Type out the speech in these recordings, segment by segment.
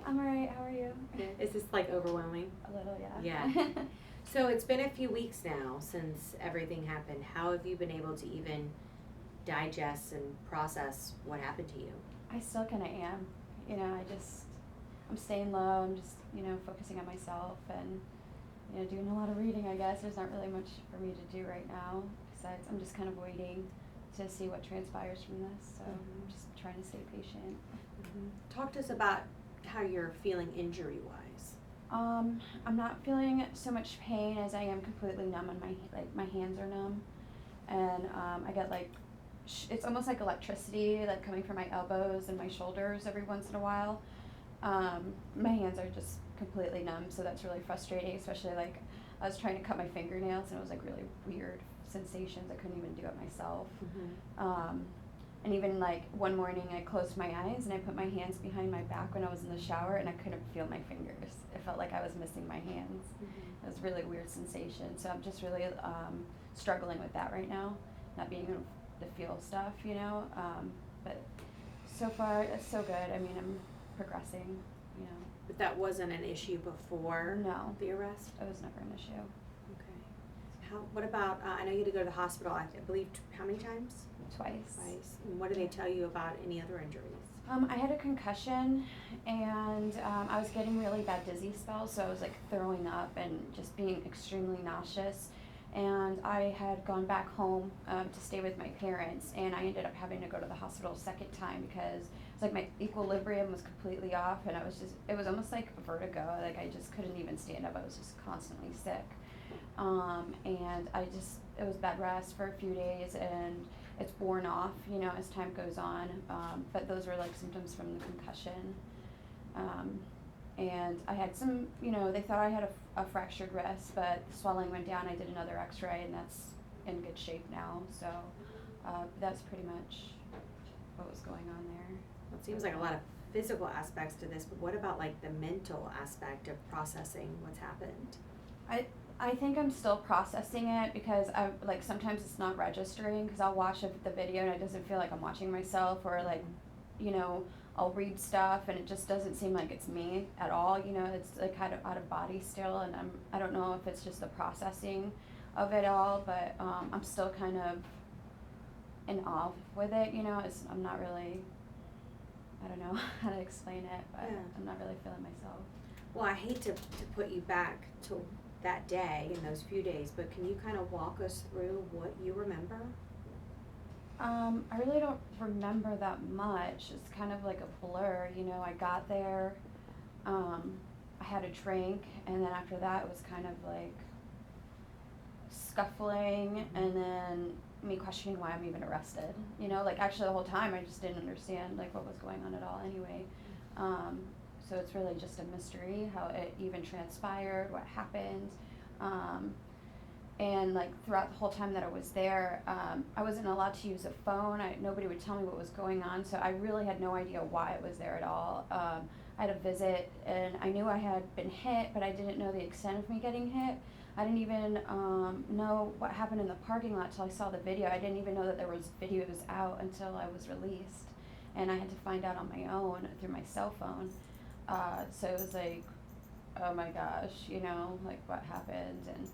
I'm alright, how are you? Is this like overwhelming? A little, yeah. Yeah. So it's been a few weeks now since everything happened. How have you been able to even digest and process what happened to you? I still kinda am. I'm staying low, I'm just, focusing on myself and, doing a lot of reading, I guess. There's not really much for me to do right now, besides I'm just kind of waiting to see what transpires from this, so I'm just trying to stay patient. Talk to us about how you're feeling injury-wise. I'm not feeling so much pain as I am completely numb on my hands are numb. And, I get it's almost like electricity, like coming from my elbows and my shoulders every once in a while. My hands are just completely numb, so that's really frustrating, especially like I was trying to cut my fingernails and it was like really weird sensations. I couldn't even do it myself. And even like one morning I closed my eyes and I put my hands behind my back when I was in the shower and I couldn't feel my fingers. It felt like I was missing my hands. It was a really weird sensation. So I'm just really struggling with that right now, not being able to feel stuff, but so far it's so good. I mean, I'm progressing, But that wasn't an issue before No. the arrest? It was never an issue. Okay. What about, I know you had to go to the hospital, I believe, how many times? Twice. And what did they tell you about any other injuries? I had a concussion and I was getting really bad dizzy spells, so I was like throwing up and just being extremely nauseous. And I had gone back home to stay with my parents, and I ended up having to go to the hospital a second time because it's like my equilibrium was completely off, and it was almost like vertigo. Like I just couldn't even stand up. I was just constantly sick. And it was bed rest for a few days, and it's worn off, as time goes on. But those were like symptoms from the concussion. And I had some, they thought I had a fractured wrist, but the swelling went down. I did another x-ray and that's in good shape now. So that's pretty much what was going on there. Well, it seems like a lot of physical aspects to this, but what about like the mental aspect of processing what's happened? I think I'm still processing it because sometimes it's not registering because I'll watch the video and it doesn't feel like I'm watching myself, or like, I'll read stuff and it just doesn't seem like it's me at all, it's like kind of out of body still, and I don't know if it's just the processing of it all, but I'm still kind of in awe with it, I'm not really, I don't know how to explain it, but yeah. I'm not really feeling myself. Well, I hate to put you back to that day and those few days, but can you kind of walk us through what you remember? I really don't remember that much. It's kind of like a blur, I got there, I had a drink, and then after that it was kind of like scuffling, and then me questioning why I'm even arrested, like actually the whole time I just didn't understand like what was going on at all anyway. So it's really just a mystery how it even transpired, what happened. And like throughout the whole time that I was there, I wasn't allowed to use a phone. Nobody would tell me what was going on, so I really had no idea why it was there at all. I had a visit, and I knew I had been hit, but I didn't know the extent of me getting hit. I didn't even know what happened in the parking lot till I saw the video. I didn't even know that there was videos out until I was released, and I had to find out on my own through my cell phone. So it was like, oh my gosh, like what happened, and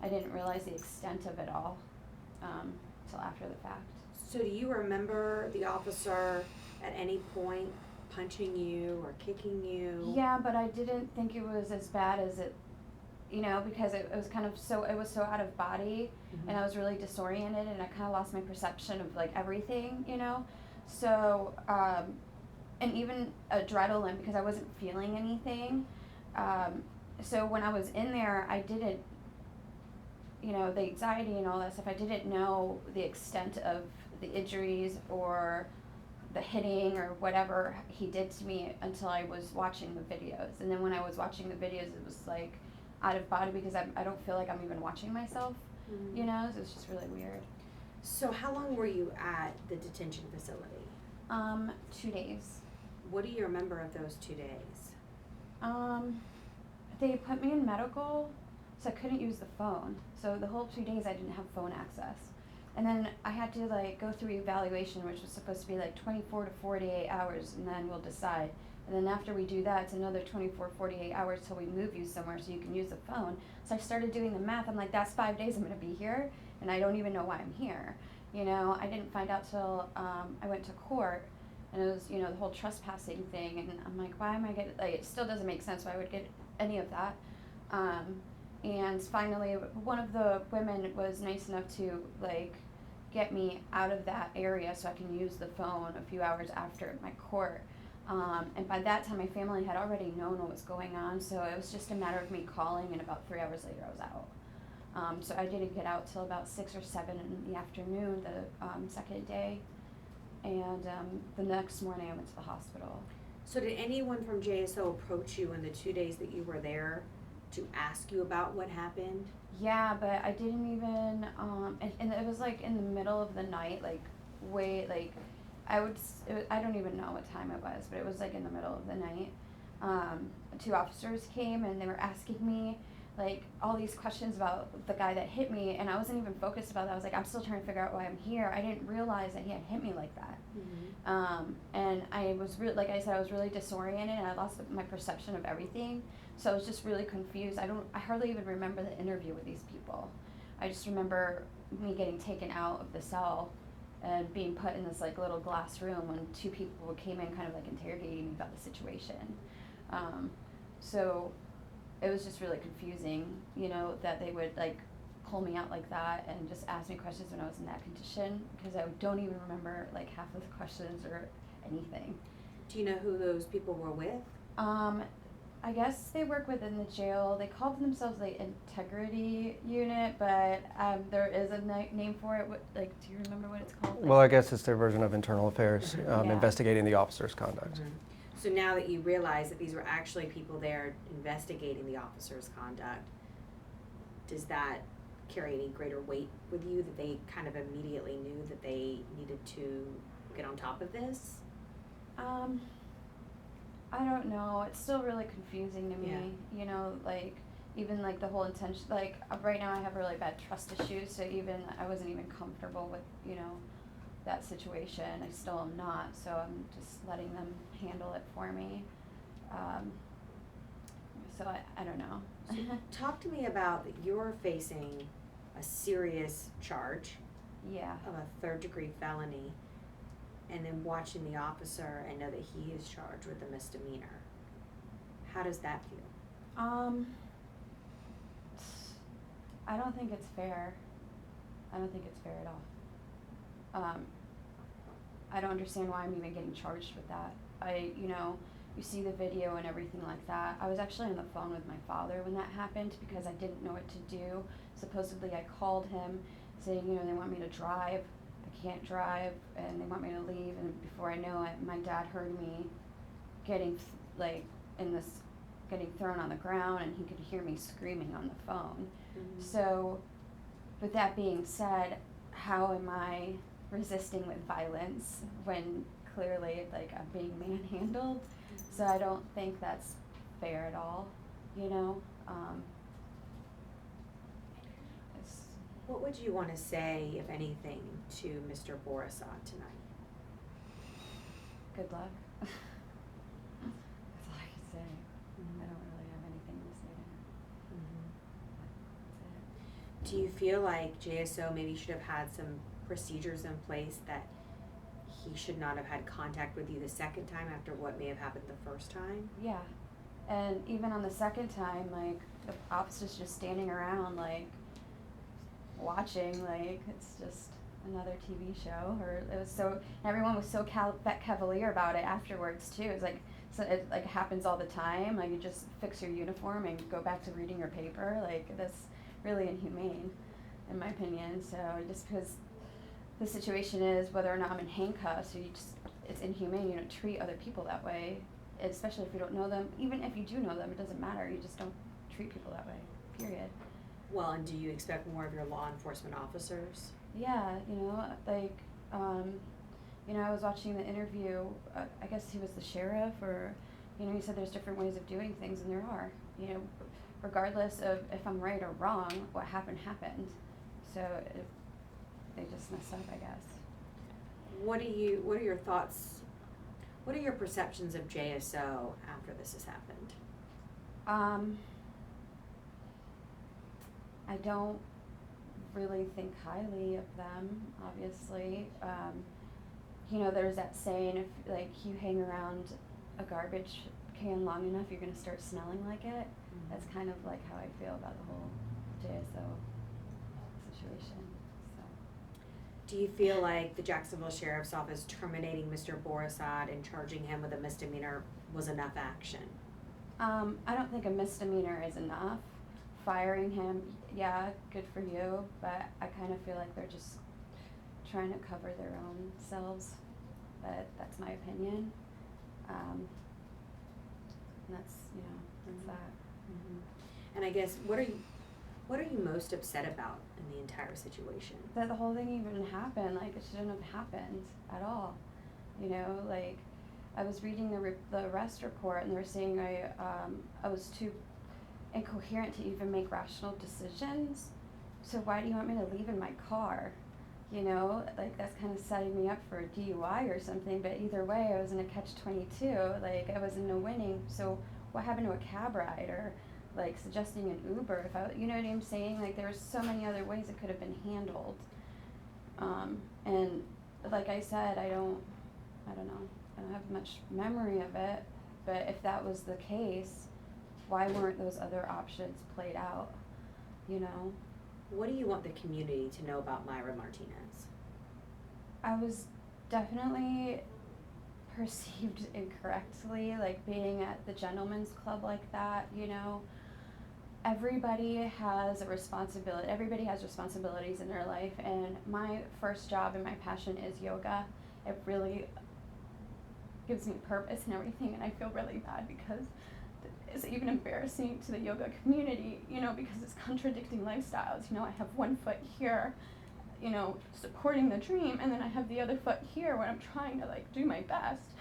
I didn't realize the extent of it all till after the fact. So do you remember the officer at any point punching you or kicking you? Yeah, but I didn't think it was as bad as it, because it was kind of it was so out of body, and I was really disoriented, and I kind of lost my perception of like everything, So, and even adrenaline, because I wasn't feeling anything. So when I was in there, I didn't, the anxiety and all that stuff, I didn't know the extent of the injuries or the hitting or whatever he did to me until I was watching the videos. And then when I was watching the videos, it was like out of body because I don't feel like I'm even watching myself, so it's just really weird. So how long were you at the detention facility? 2 days. What do you remember of those 2 days? They put me in medical, so I couldn't use the phone. So the whole 2 days I didn't have phone access. And then I had to like go through evaluation, which was supposed to be like 24 to 48 hours, and then we'll decide And then after we do that, it's another 24, 48 hours till we move you somewhere so you can use the phone. So I started doing the math. I'm like, that's 5 days I'm going to be here, and I don't even know why I'm here. You know, I didn't find out till I went to court, and it was, you know, the whole trespassing thing. And I'm like, why am I getting, like, it still doesn't make sense why I would get any of that. And finally, one of the women was nice enough to, like, get me out of that area so I can use the phone a few hours after my court. And by that time, my family had already known what was going on, so it was just a matter of me calling, and about 3 hours later, I was out. So I didn't get out till about 6 or 7 in the afternoon, the second day, and the next morning I went to the hospital. So did anyone from JSO approach you in the 2 days that you were there to ask you about what happened? Yeah, but I didn't even, and it was like in the middle of the night, like, way, like, I don't even know what time it was, but it was like in the middle of the night. 2 officers came and they were asking me like all these questions about the guy that hit me, and I wasn't even focused about that. I was like, I'm still trying to figure out why I'm here. I didn't realize that he had hit me like that. Mm-hmm. And I was like I said, I was really disoriented, and I lost my perception of everything. So I was just really confused. I hardly even remember the interview with these people. I just remember me getting taken out of the cell and being put in this like little glass room when 2 people came in kind of like interrogating me about the situation. So it was just really confusing, you know, that they would like pull me out like that and just ask me questions when I was in that condition, because I don't even remember like half of the questions or anything. Do you know who those people were with? I guess they work within the jail. They call themselves the integrity unit, but there is a name for it. Like, do you remember what it's called? Well, I guess it's their version of internal affairs, Yeah. investigating the officer's conduct. Mm-hmm. So now that you realize that these were actually people there investigating the officer's conduct, does that carry any greater weight with you, that they kind of immediately knew that they needed to get on top of this? I don't know. It's still really confusing to me. Yeah. You know, like even like the whole intention. Like right now, I have really bad trust issues. So even I wasn't even comfortable with, you know, that situation. I still am not. So I'm just letting them handle it for me. So I don't know. So talk to me about that you're facing a serious charge Yeah. of a 3rd-degree felony, and then watching the officer and know that he is charged with a misdemeanor. How does that feel? I don't think it's fair. I don't think it's fair at all. I don't understand why I'm even getting charged with that. You know, you see the video and everything like that. I was actually on the phone with my father when that happened because I didn't know what to do. Supposedly I called him saying, you know, they want me to drive. I can't drive, and they want me to leave, and before I know it, my dad heard me getting getting thrown on the ground, and he could hear me screaming on the phone. Mm-hmm. So, with that being said, how am I resisting with violence when clearly like I'm being manhandled? So I don't think that's fair at all, you know. What would you want to say, if anything, to Mr. Borisov tonight? Good luck. That's all I can say. Mm-hmm. I don't really have anything to say to him. Mm-hmm. That's it. Do you feel like JSO maybe should have had some procedures in place that he should not have had contact with you the second time after what may have happened the first time? Yeah. And even on the second time, like, the officers just standing around, like, watching, like, it's just another TV show. Or it was so, everyone was so cavalier about it afterwards, too. It's like, so it, like, happens all the time. Like, you just fix your uniform and go back to reading your paper. Like, that's really inhumane, in my opinion. So, just because the situation is whether or not I'm in handcuffs, so it's inhumane. You don't treat other people that way, especially if you don't know them. Even if you do know them, it doesn't matter. You just don't treat people that way, period. Well, and do you expect more of your law enforcement officers? Yeah, you know, like, you know, I was watching the interview, I guess he was the sheriff, or, you know, he said there's different ways of doing things, and there are, you know, regardless of if I'm right or wrong, what happened. So they just messed up, I guess. What are your thoughts What are your perceptions of JSO after this has happened? I don't really think highly of them, obviously. You know, there's that saying, if like you hang around a garbage can long enough, you're gonna start smelling like it. That's kind of like how I feel about the whole JSO situation, so. Do you feel like the Jacksonville Sheriff's Office terminating Mr. Borisad and charging him with a misdemeanor was enough action? I don't think a misdemeanor is enough. Firing him, yeah, good for you, but I kind of feel like they're just trying to cover their own selves, but that's my opinion. And that's, you know, that's that. And I guess, what are you most upset about in the entire situation? That the whole thing even happened, like, it shouldn't have happened at all. You know, like, I was reading the arrest report, and they were saying I was too incoherent to even make rational decisions. So why do you want me to leave in my car? You know, like, that's kind of setting me up for a DUI or something, but either way, I was in a catch-22, like, I was in no winning. So what happened to a cab ride, or like suggesting an Uber? If I, you know what I'm saying? Like, there were so many other ways it could have been handled. And like I said, I don't know, I don't have much memory of it, but if that was the case, why weren't those other options played out, you know? What do you want the community to know about Mayra Martinez? I was definitely perceived incorrectly, like being at the gentleman's club like that, you know. Everybody has a responsibility, everybody has responsibilities in their life, and my first job and my passion is yoga. It really gives me purpose and everything, and I feel really bad because it's even embarrassing to the yoga community, you know, because it's contradicting lifestyles. You know, I have one foot here, you know, supporting the dream, and then I have the other foot here when I'm trying to, like, do my best.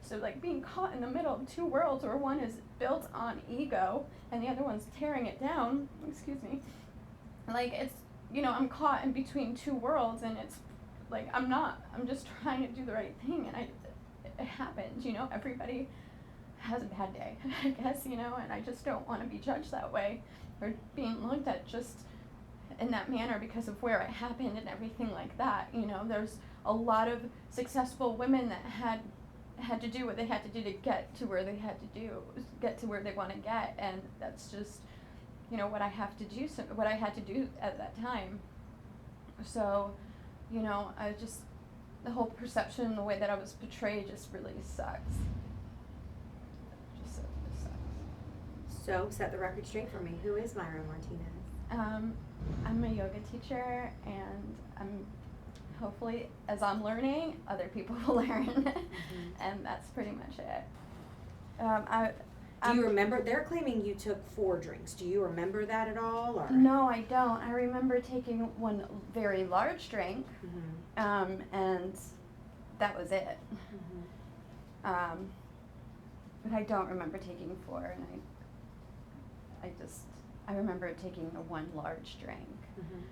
So, like, being caught in the middle of two worlds where one is built on ego and the other one's tearing it down, excuse me, like, it's, you know, I'm caught in between two worlds, and it's, like, I'm just trying to do the right thing, and it happens, you know, everybody has a bad day, I guess, you know, and I just don't want to be judged that way or being looked at just in that manner because of where it happened and everything like that. You know, there's a lot of successful women that had to do what they had to do to get to where they had to do, get to where they want to get, and that's just, you know, what I have to do, what I had to do at that time. So, you know, the whole perception, the way that I was portrayed just really sucks. So, set the record straight for me. Who is Mayra Martinez? I'm a yoga teacher, and I'm hopefully, as I'm learning, other people will learn, and that's pretty much it. Do you remember? They're claiming you took 4 drinks. Do you remember that at all? Or? No, I don't. I remember taking one very large drink, and that was it. But I don't remember taking 4, and I remember taking the one large drink,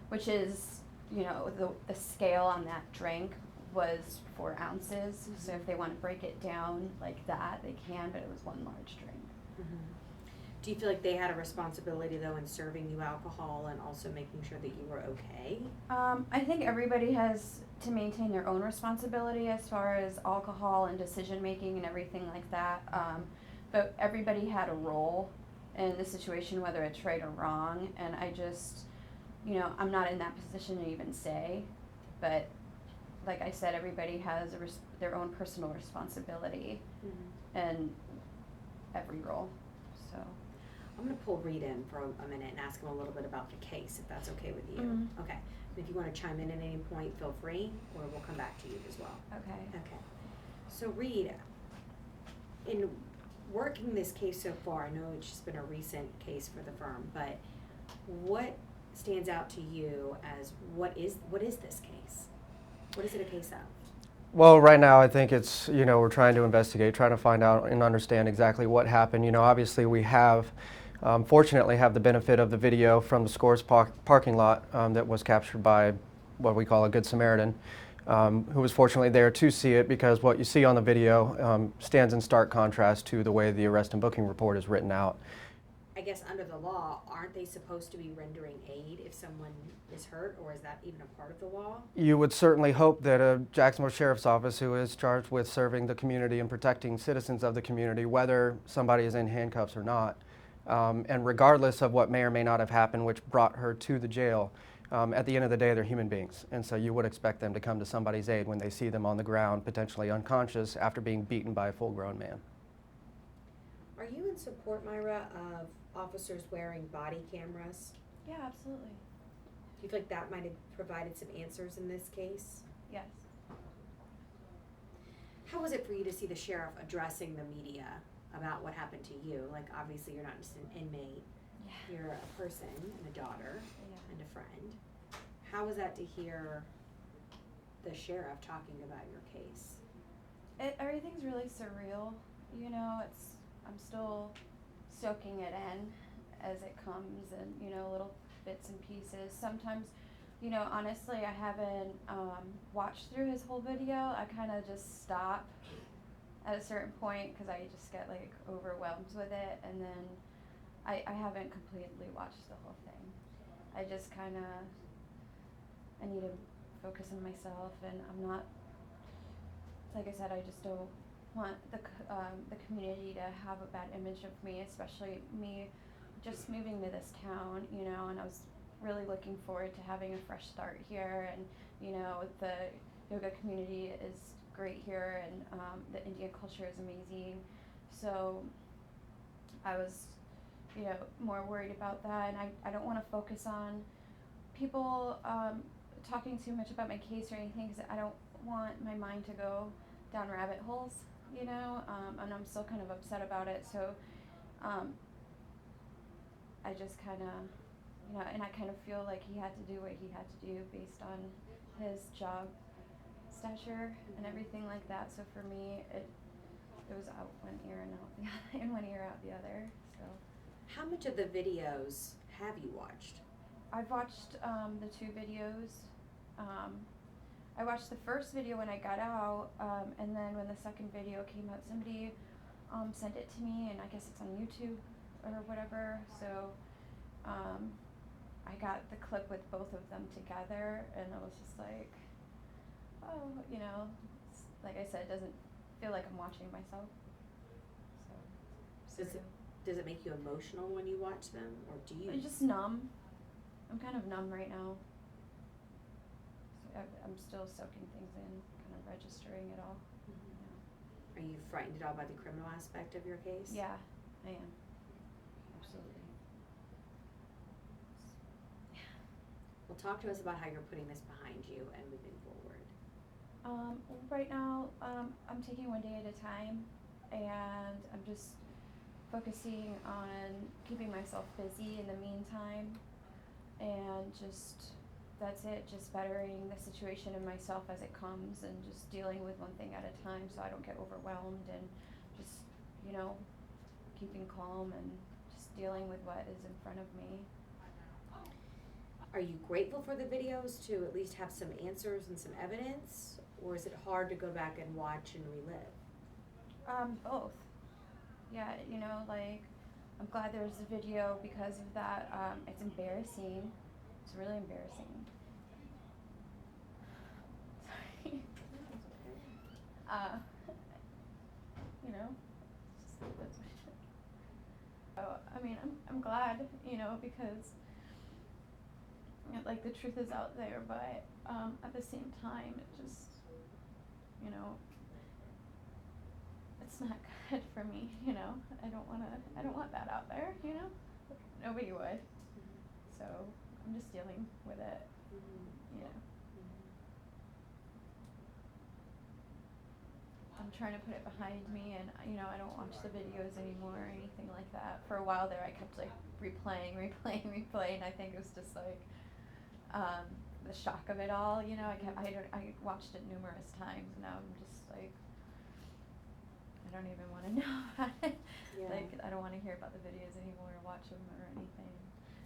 which is, you know, the scale on that drink was 4 ounces. So if they want to break it down like that, they can, but it was one large drink. Do you feel like they had a responsibility, though, in serving you alcohol and also making sure that you were okay? I think everybody has to maintain their own responsibility as far as alcohol and decision making and everything like that. But everybody had a role in the situation, whether it's right or wrong, and I just, you know, I'm not in that position to even say, but like I said, everybody has their own personal responsibility in every role, so. I'm going to pull Reed in for a minute and ask him a little bit about the case, if that's okay with you. Okay. And if you want to chime in at any point, feel free, or we'll come back to you as well. Okay. Okay. So Reed, in working this case so far, I know it's just been a recent case for the firm, but what stands out to you as what is this case? What is it a case of? Well, right now I think it's, you know, we're trying to investigate, trying to find out and understand exactly what happened. You know, obviously we have, fortunately have the benefit of the video from the Scores parking lot that was captured by what we call a Good Samaritan. who was fortunately there to see it, because what you see on the video stands in stark contrast to the way the arrest and booking report is written out. I guess under the law, aren't they supposed to be rendering aid if someone is hurt, or is that even a part of the law? You would certainly hope that a Jacksonville Sheriff's Office, who is charged with serving the community and protecting citizens of the community, whether somebody is in handcuffs or not, and regardless of what may or may not have happened, which brought her to the jail, at the end of the day, they're human beings. And so you would expect them to come to somebody's aid when they see them on the ground, potentially unconscious, after being beaten by a full-grown man. Are you in support, Mayra, of officers wearing body cameras? Yeah, absolutely. Do you feel like that might have provided some answers in this case? Yes. How was it for you to see the sheriff addressing the media about what happened to you? Like, obviously you're not just an inmate, Yeah. you're a person and a daughter Yeah. and a friend. How was that to hear the sheriff talking about your case? Everything's really surreal. You know, I'm still soaking it in as it comes, and, you know, little bits and pieces. Sometimes, you know, honestly, I haven't watched through his whole video. I kind of just stop at a certain point because I just get like overwhelmed with it, and then I haven't completely watched the whole thing. I just kind of, I need to focus on myself, and I'm not, like I said, I just don't want the community to have a bad image of me, especially me just moving to this town, you know, and I was really looking forward to having a fresh start here, and, you know, the yoga community is great here, and the Indian culture is amazing, so I was, you know, more worried about that, and I don't want to focus on people talking too much about my case or anything, because I don't want my mind to go down rabbit holes, you know, and I'm still kind of upset about it, so I just kind of, you know, and I kind of feel like he had to do what he had to do based on his job stature and everything like that, so for me, it was out one ear and out the other, in one ear out the other, so. How much of the videos have you watched? I've watched the 2 videos. I watched the first video when I got out, and then when the second video came out, somebody sent it to me, and I guess it's on YouTube or whatever, so I got the clip with both of them together, and I was just like, oh, you know, like I said, it doesn't feel like I'm watching myself, so. Does it make you emotional when you watch them, or do you? I'm just numb. I'm kind of numb right now. So I'm still soaking things in, kind of registering it all. Mm-hmm. Are you frightened at all by the criminal aspect of your case? Yeah, I am. Absolutely. Well, talk to us about how you're putting this behind you and moving forward. Right now, I'm taking one day at a time, and I'm just focusing on keeping myself busy in the meantime, and just, that's it, just bettering the situation and myself as it comes, and just dealing with one thing at a time so I don't get overwhelmed, and just, you know, keeping calm and just dealing with what is in front of me. Are you grateful for the videos to at least have some answers and some evidence, or is it hard to go back and watch and relive? Both. Yeah, you know, like, I'm glad there was a video because of that. It's embarrassing. It's really embarrassing. Sorry. You know, it's just, that's what it is. So, I mean, I'm glad, you know, because, like, the truth is out there, but at the same time, it just, you know, it's not good for me, you know. I don't want that out there, you know. Nobody would. So I'm just dealing with it, you know. I'm trying to put it behind me, and, you know, I don't watch the videos anymore or anything like that. For a while there, I kept like replaying. I think it was just like the shock of it all, you know. I watched it numerous times, and now I'm just like, I don't even want to know about it. Yeah. Like, I don't want to hear about the videos anymore or watch them or anything.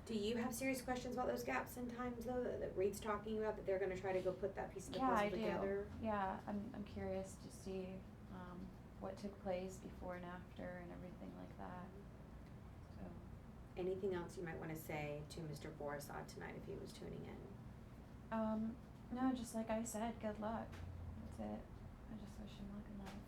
Do you have serious questions about those gaps in times though that Reed's talking about, that they're gonna try to go put that piece of the Yeah, I puzzle do. together? Yeah, I'm curious to see what took place before and after and everything like that. So, Anything else you might wanna say to Mr. Borisov tonight if he was tuning in? no, just like I said, good luck. That's it. I just wish him luck in life.